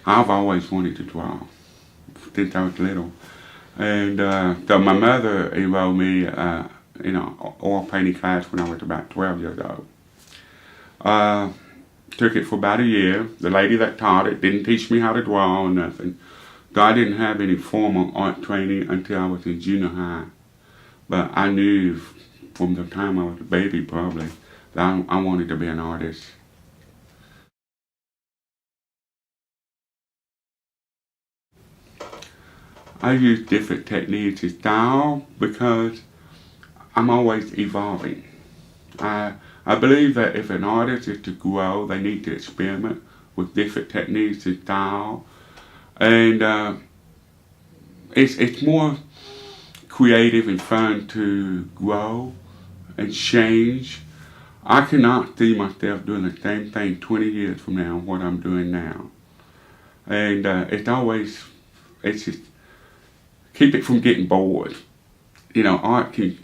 I've always wanted to draw since I was little. And so my mother enrolled me in an oil painting class when I was about 12 years old. Took it for about a year. The lady that taught it didn't teach me how to draw or nothing. So I didn't have any formal art training until I was in junior high. But I knew from the time I was a baby probably that I wanted to be an artist. I use different techniques and style because I'm always evolving. I believe that if an artist is to grow, they need to experiment with different techniques and style. And it's more creative and fun to grow and change. I cannot see myself doing the same thing 20 years from now, what I'm doing now. And it's just, keep it from getting bored. You know, art can,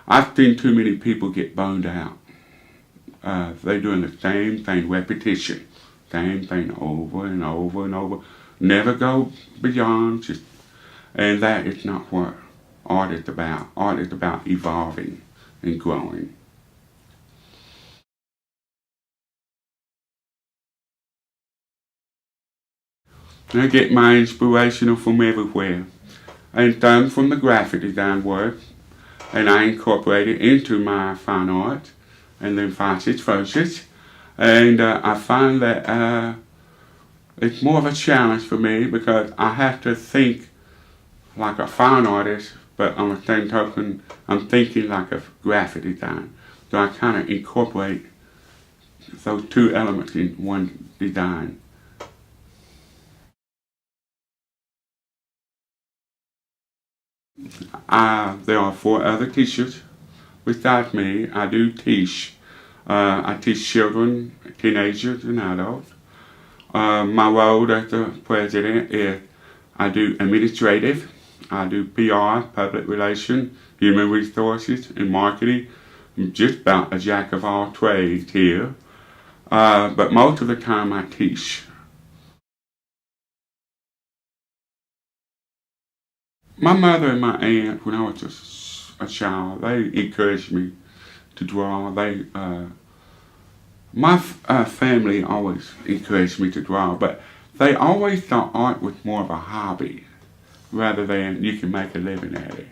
I've seen too many people get burned out. They're doing the same thing, repetition. Same thing over and over and over. Never go beyond, and that is not what art is about. Art is about evolving and growing. I get my inspiration from everywhere. And some from the graphic design work, and I incorporate it into my fine art, and then vice versa. And I find that it's more of a challenge for me because I have to think like a fine artist, but on the same token, I'm thinking like a graphic design. So I kind of incorporate those two elements in one design. There are 4 other teachers besides me. I do teach. I teach children, teenagers, and adults. My role as the president is I do administrative, I do PR, public relations, human resources, and marketing. I'm just about a jack of all trades here. But most of the time I teach. My mother and my aunt, when I was a child, they encouraged me to draw. My family always encouraged me to draw, but they always thought art was more of a hobby rather than you can make a living at it.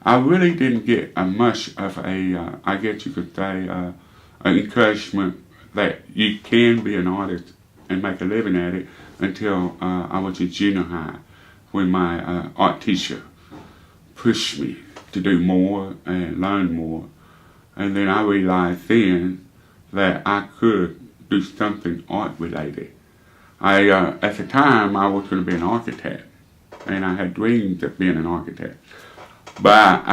I really didn't get much of I guess you could say, an encouragement that you can be an artist and make a living at it until I was in junior high when my art teacher pushed me to do more and learn more. And then I realized then that I could do something art related. At the time, I was going to be an architect, and I had dreams of being an architect. But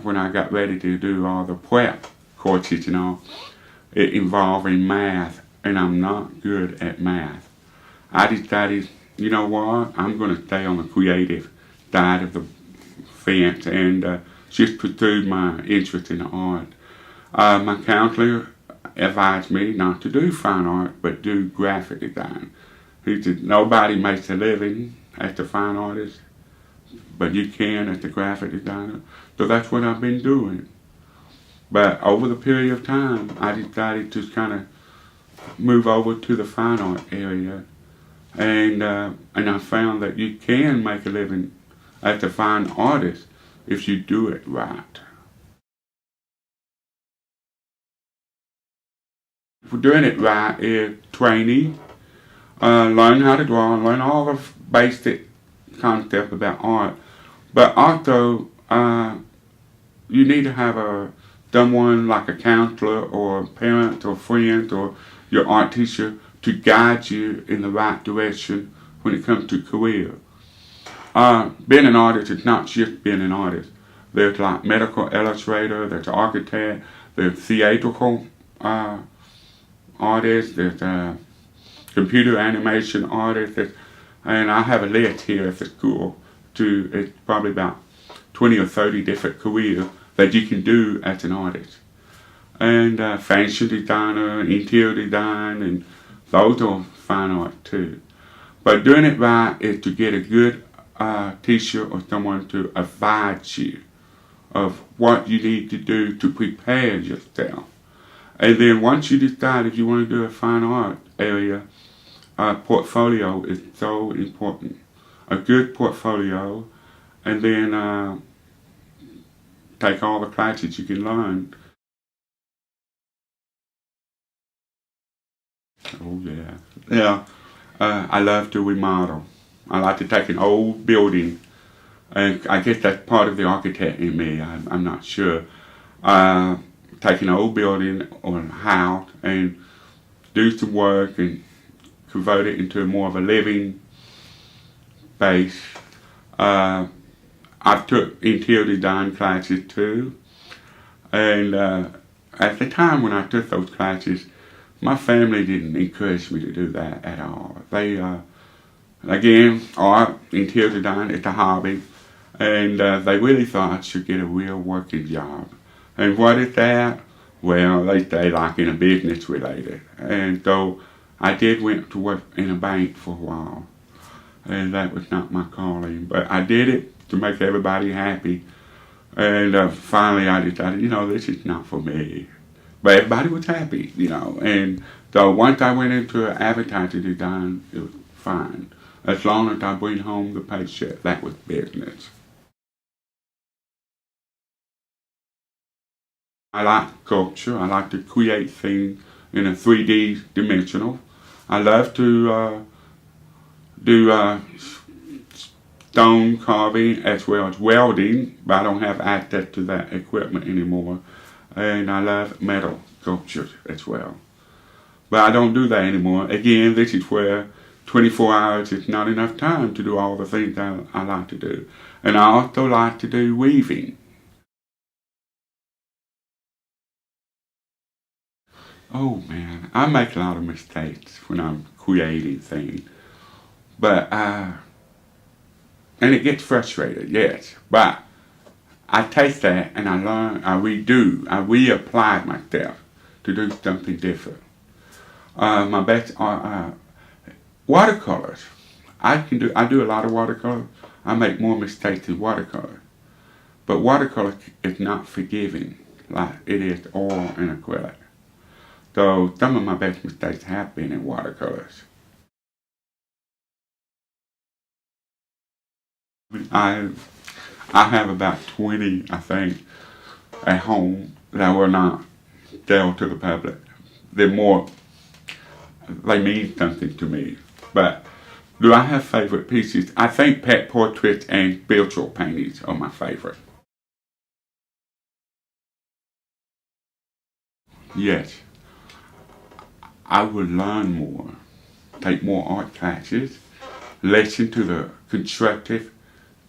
when I got ready to do all the prep courses and all, it involved in math, and I'm not good at math. I decided, you know what, I'm going to stay on the creative side of the fence and just pursue my interest in art. My counselor advised me not to do fine art, but do graphic design. He said, nobody makes a living as a fine artist, but you can as a graphic designer. So that's what I've been doing. But over the period of time, I decided to kind of move over to the fine art area. And I found that you can make a living as a fine artist if you do it right. For doing it right is training, learn how to draw, learn all the basic concepts about art. But also, you need to have someone like a counselor or a parent or friend or your art teacher to guide you in the right direction when it comes to career. Being an artist is not just being an artist. There's like medical illustrator, there's architect, there's theatrical artist, there's computer animation artist, and I have a list here at the school it's probably about 20 or 30 different careers that you can do as an artist. And fashion designer, interior design, and those are fine art too. But doing it right is to get a good teacher or someone to advise you of what you need to do to prepare yourself. And then once you decide if you want to do a fine art area, portfolio is so important. A good portfolio, and then take all the classes you can learn. Oh yeah, yeah. I love to remodel. I like to take an old building, and I guess that's part of the architect in me. I'm not sure. Take an old building or a house and do some work and convert it into more of a living space. I took interior design classes too, and at the time when I took those classes, my family didn't encourage me to do that at all. They, again, art, interior design, it's a hobby, and they really thought I should get a real working job. And what is that? Well, they say like in a business related. And so I did went to work in a bank for a while, and that was not my calling. But I did it to make everybody happy, and finally I decided, this is not for me. But everybody was happy, and so once I went into advertising design, it was fine. As long as I bring home the paycheck, that was business. I like sculpture. I like to create things in a 3D dimensional. I love to do stone carving as well as welding, but I don't have access to that equipment anymore. And I love metal sculptures as well. But I don't do that anymore. Again, this is where 24 hours is not enough time to do all the things I like to do. And I also like to do weaving. Oh man, I make a lot of mistakes when I'm creating things. But, and it gets frustrated, yes. But I take that and I learn, I reapply myself to do something different. My best are watercolors. I do a lot of watercolors. I make more mistakes in watercolor. But watercolor is not forgiving like it is oil and acrylic. So some of my best mistakes have been in watercolors. I have about 20, I think, at home that will not sell to the public. They mean something to me. But do I have favorite pieces? I think pet portraits and spiritual paintings are my favorite. Yes. I would learn more, take more art classes, listen to the constructive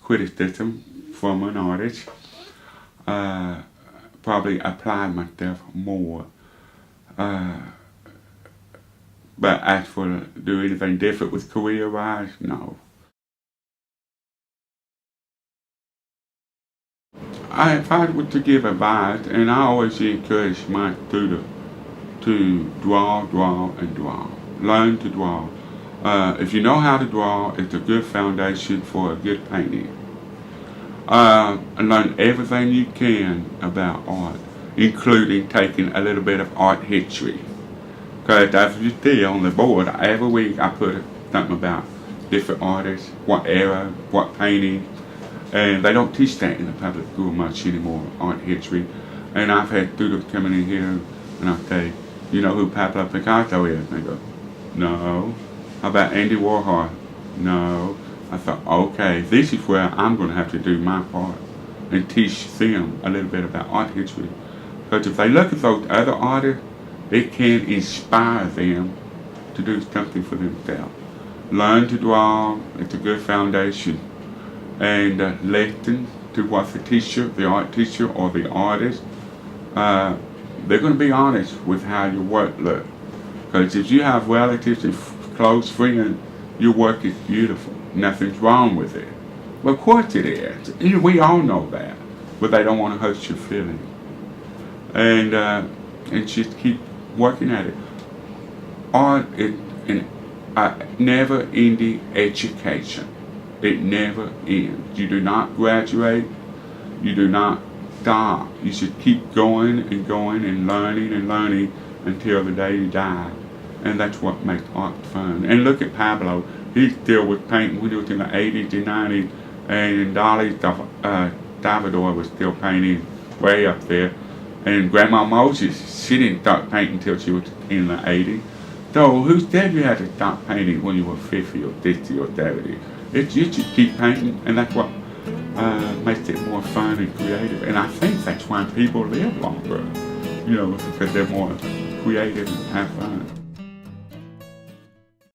criticism from an artist, probably apply myself more. But as for do anything different with career-wise, no. If I were to give advice, and I always encourage my students to draw, and draw. Learn to draw. If you know how to draw, it's a good foundation for a good painting. Learn everything you can about art, including taking a little bit of art history. Because as you see on the board, every week I put something about different artists, what era, what painting, and they don't teach that in the public school much anymore, art history. And I've had students coming in here and I say, you know who Pablo Picasso is? And they go, no. How about Andy Warhol? No. I thought, okay, this is where I'm going to have to do my part and teach them a little bit about art history. Because if they look at those other artists, it can inspire them to do something for themselves. Learn to draw, it's a good foundation. And listen to what the teacher, the art teacher or the artist, they're going to be honest with how your work looks. Because if you have relatives and close friends, your work is beautiful. Nothing's wrong with it. Well, of course it is. We all know that. But they don't want to hurt your feelings. And just keep working at it. Art is a never-ending education. It never ends. You do not graduate. You do not stop. You should keep going and going and learning until the day you die. And that's what makes art fun. And look at Pablo. He still was painting. We was in the 80s and 90s. And Dolly Salvador was still painting way up there. And Grandma Moses, she didn't start painting until she was in the 80s. So who said you had to stop painting when you were 50 or 60 or 70? You should keep painting, and that's what makes it more fun and creative. And I think that's why people live longer, because they're more creative and have fun.